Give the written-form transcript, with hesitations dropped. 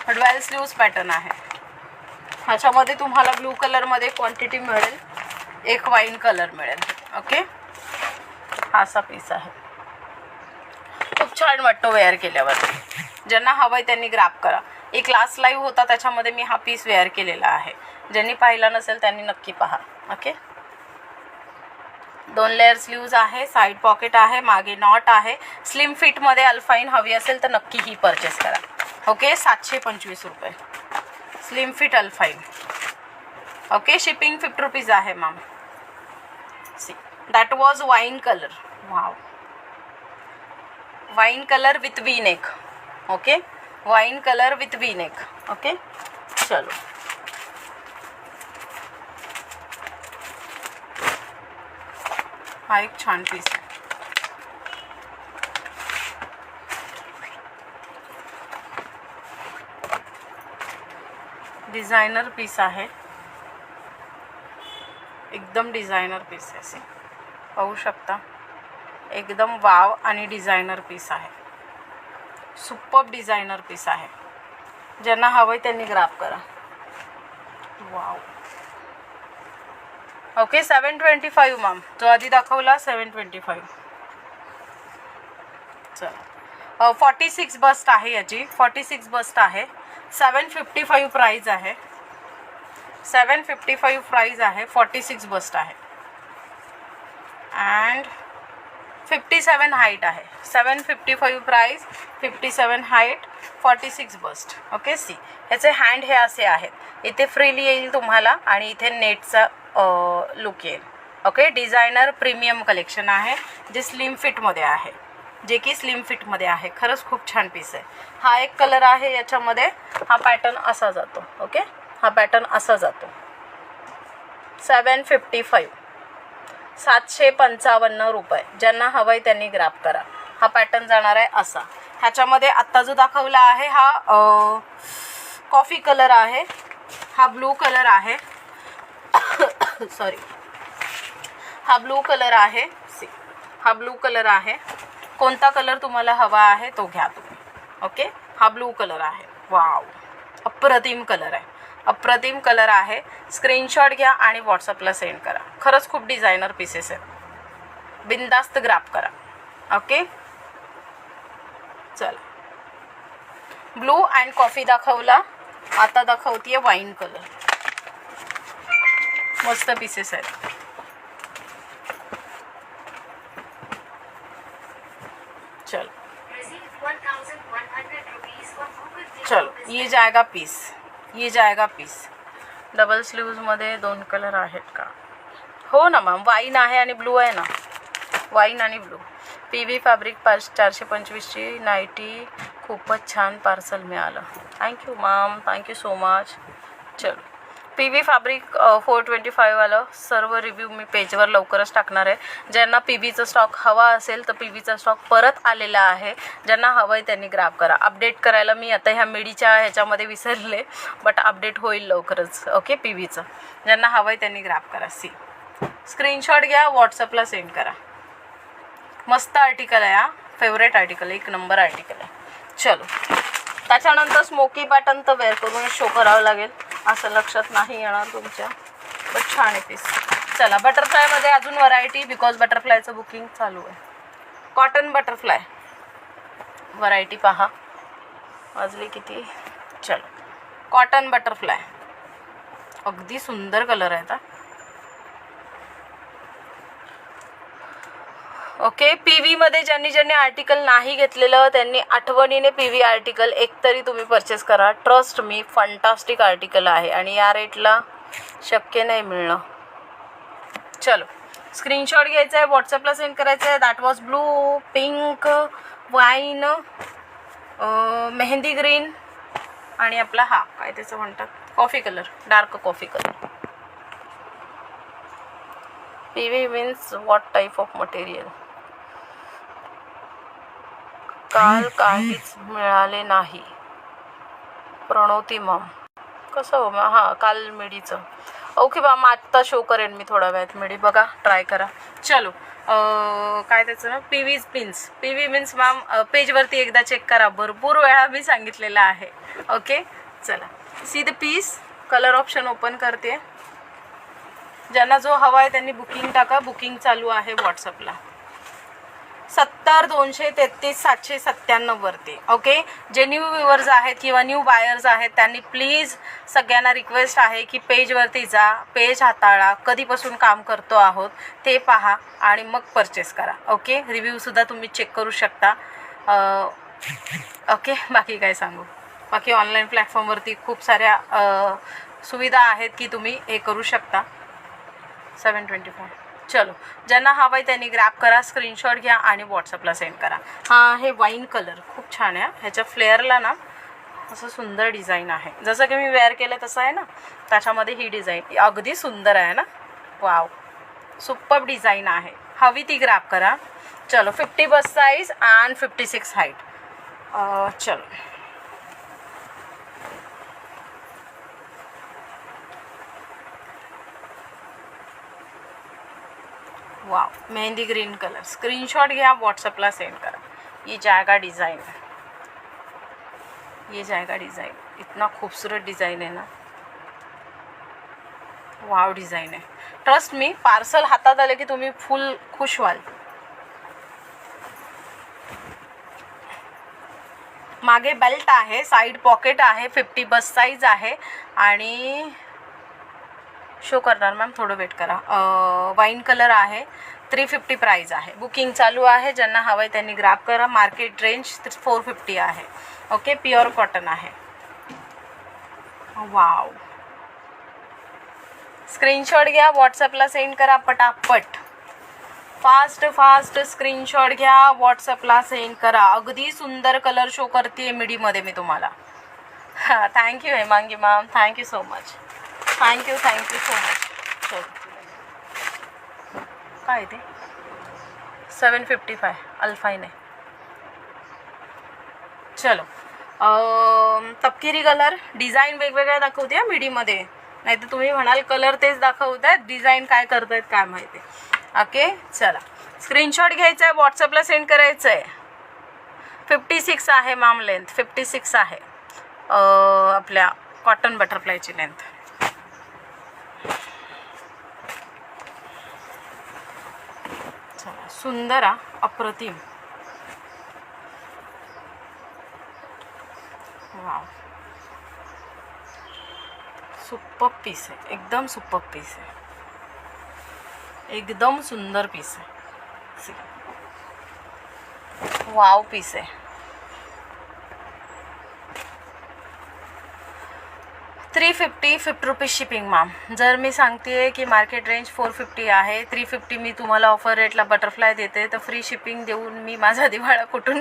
Dwell sleeves pattern आहे. ह्याच्यामध्ये तुम्हाला ब्लू कलरमध्ये क्वांटिटी मिळेल, एक वाईन कलर मिळेल. ओके, हा असा पीस आहे. खूप छान वाटतो वेअर केल्यावर. ज्यांना हवंय त्यांनी ग्रॅब करा. एक लास्ट लाईव्ह होता त्याच्यामध्ये मी हा पीस वेअर केलेला आहे. ज्यांनी पाहिला नसेल त्यांनी नक्की पहा. ओके, 2 लेअर स्लीव्ज आहे, साईड पॉकेट आहे, मागे नॉट आहे. स्लिम फिटमध्ये अल्फाईन हवी असेल तर नक्की ही परचेस करा. ओके, 725 रुपये slim fit अल्फाईन. Okay, shipping 50 rupees आहे ma'am. See that was wine colour. Wow, wine colour with V neck. Okay, wine colour with V neck. Okay, चलो हा एक छान पीस आहे. डिझायनर पीस आहे, एकदम डिझायनर पीस आहे. पाहू शकता, एकदम वाव आणि डिझायनर पीस आहे. सुपर्ब डिझायनर पीस आहे. ज्यांना हवंय त्यांनी ग्रॅब करा. वाव. Okay, 725 ma'am. जो आधी दाखवला 725. चला, 46 बस्ट आहे याची. 46 बस्ट आहे. 755 प्राइस आहे. 755 प्राइस आहे. 46 बस्ट आहे अँड 57 हाईट आहे. 755 price, 57 height, 46 bust. Okay, see ह्याचे हँड हे असे आहेत. इथे फ्रीली येईल तुम्हाला आणि इथे नेटचा लुक येईल. ओके, डिझायनर प्रीमियम कलेक्शन आहे जे स्लिम फिटमध्ये आहे, जे की स्लिम फिटमध्ये आहे. खरंच खूप छान पीस आहे. हा एक कलर आहे याच्यामध्ये. हा पॅटर्न असा जातो. ओके, हा पॅटर्न असा जातो. 755, 755 रुपये. ज्यांना हवंय त्यांनी ग्रॅब करा. हा पॅटर्न जाणार आहे असा. ह्याच्यामध्ये आत्ता जो दाखवला आहे हा कॉफी कलर आहे, हा ब्लू कलर आहे. सॉरी, हा ब्लू कलर आहे. सी, हा ब्लू कलर आहे. कोणता कलर तुम्हाला हवा आहे तो घ्या तुम्ही. ओके, हा ब्लू कलर आहे. वाव, अप्रतिम कलर आहे. अप्रतिम कलर आहे. स्क्रीनशॉट घ्या आणि व्हॉट्सअपला सेंड करा. खरंच खूप डिझायनर पीसेस आहेत. बिंदास्त ग्रॅब करा. ओके, चला, ब्लू अँड कॉफी दाखवला. आता दाखवतीये वाईन कलर. मस्त पीसेस आहेत. चलो चलो, ये जाएगा पीस, ये जाएगा पीस. डबल स्लीव्जमध्ये 2 कलर आहेत का? हो ना मॅम, वाईन आहे आणि ब्लू आहे ना. वाईन आणि ब्लू. PV फॅब्रिक 425ची नाईटी. खूपच छान पार्सल मिळालं. Thank you ma'am, thank you so much. चलो, PV फॅब्रिक 425 वालं सर्व रिव्ह्यू मी पेजवर लवकरच टाकणार आहे. ज्यांना PVचा स्टॉक हवा असेल तर PVचा स्टॉक परत आलेला आहे. ज्यांना हवं आहे त्यांनी ग्रॅब करा. अपडेट करायला मी आता ह्या मिडीच्या ह्याच्यामध्ये विसरले, बट अपडेट होईल लवकरच. ओके, PVचं ज्यांना हवं आहे त्यांनी ग्रॅब करा. सी, स्क्रीनशॉट घ्या, व्हॉट्सअपला सेंड करा. मस्त आर्टिकल आहे हा. फेवरेट आर्टिकल, एक नंबर आर्टिकल आहे. चलो, त्याच्यानंतर स्मोकी पॅटर्न तर वेअर करून शो करावं लागेल, असं लक्षात नाही येणार तुमच्या. पण छान आहे पीस. चला, बटरफ्लायमध्ये अजून व्हरायटी, बिकॉज बटरफ्लायचं बुकिंग चालू आहे. कॉटन बटरफ्लाय व्हरायटी पहा. वाजले किती? चलो, कॉटन बटरफ्लाय. अगदी सुंदर कलर आहे आता. ओके, PVमध्ये ज्यांनी आर्टिकल नाही घेतलेलं त्यांनी आठवणीने PV आर्टिकल एकतरी तुम्ही परचेस करा. ट्रस्ट मी, फंटास्टिक आर्टिकल आहे आणि या रेटला शक्य नाही मिळणं. चलो, स्क्रीनशॉट घ्यायचा आहे, व्हॉट्सअपला सेंड करायचं आहे. That was blue, pink, wine, mehndi green आणि आपला हा काय त्याचं म्हणतात coffee colour, dark coffee colour. PV means what type of material. काल काहीच मिळाले नाही. प्रणवती मॅम, कसं हो मॅम? हां, काल मिडीचं. ओके मॅम, आत्ता शो करेन मी थोड्या वेळात मिडी. बघा, ट्राय करा. चलो, काय त्याचं ना P V pins. P V means ma'am पेजवरती एकदा चेक करा, भरपूर वेळा मी सांगितलेलं आहे. ओके चला, see the piece. Colour option open करते. ज्यांना जो हवा आहे त्यांनी बुकिंग टाका. बुकिंग चालू आहे व्हॉट्सअपला 70-233-797 वरती. ओके, जे न्यू व्ह्युअर्स आहेत किंवा न्यू बायर्स आहेत त्यांनी प्लीज सगळ्यांना रिक्वेस्ट आहे की पेजवरती जा, पेज हाताळा, कधीपासून काम करतो आहोत ते पहा आणि मग परचेस करा. ओके, रिव्ह्यूसुद्धा तुम्ही चेक करू शकता. ओके, बाकी काय सांगू, बाकी ऑनलाईन प्लॅटफॉर्मवरती खूप साऱ्या सुविधा आहेत की तुम्ही हे करू शकता. 725. चलो, ज्यांना हवं आहे त्यांनी ग्रॅब करा, स्क्रीनशॉट घ्या आणि व्हॉट्सअपला सेंड करा. हा हे वाईन कलर खूप छान आहे. ह्याच्या फ्लेअरला ना असं सुंदर डिझाईन आहे, जसं की मी वेअर केलं तसं आहे ना, त्याच्यामध्ये ही डिझाईन अगदी सुंदर आहे ना. वाव, सुपर डिझाईन आहे. हवी ती ग्रॅब करा. चलो, 50 बस साईज अँड 56 हाईट. चलो, wow, mehndi green colour. Screenshot घ्या, व्हॉट्सअपला सेंड करा. ये जाएगा डिज़ाइन, ये जाएगा डिज़ाइन. इतना खूबसूरत डिज़ाइन है ना, वाव डिज़ाइन आहे. ट्रस्ट मी, पार्सल हातात आले की तुम्ही फुल खुश व्हाल. मागे बेल्ट आहे, साईड पॉकेट आहे, 50 बस साईज आहे आणि शो करणार मॅम, थोडं वेट करा. वाईन कलर आहे, 350 प्राईज आहे. बुकिंग चालू आहे. ज्यांना हवं आहे त्यांनी ग्रॅब करा. मार्केट रेंज 450 आहे. ओके, प्युअर कॉटन आहे. वाव, स्क्रीनशॉट घ्या, व्हॉट्सअपला सेंड करा पटापट. फास्ट स्क्रीनशॉट घ्या, व्हॉट्सअपला सेंड करा. अगदी सुंदर कलर शो करते मिडीमध्ये मी तुम्हाला. हां, thank you Hemangi ma'am, thank you so much. Thank you so much. चलो, काय ते 755 अल्फाईन आहे. चलो, तपकिरी कलर. डिझाईन वेगवेगळ्या दाखवते मिडीमध्ये, नाही तर तुम्ही म्हणाल कलर तेच दाखवत आहेत, डिझाईन काय करतायत काय माहिती. ओके चला, स्क्रीनशॉट घ्यायचा आहे, व्हॉट्सअपला सेंड करायचं आहे. 56 आहे मॅम लेंथ, 56 आहे आपल्या कॉटन बटरफ्लायची लेंथ. चला, सुंदर, अप्रतिम. वाव, सुपर पीस आहे, एकदम सुपर पीस आहे, एकदम सुंदर पीस आहे. वाव पीस आहे. 350 50 रुपीज शिपिंग मॅम. जर मी सांगते की मार्केट रेंज 450 आहे, 350 मी तुम्हाला ऑफर रेटला बटरफ्लाय देते, तर फ्री शिपिंग देऊन मी माझा दिवाळा कुठून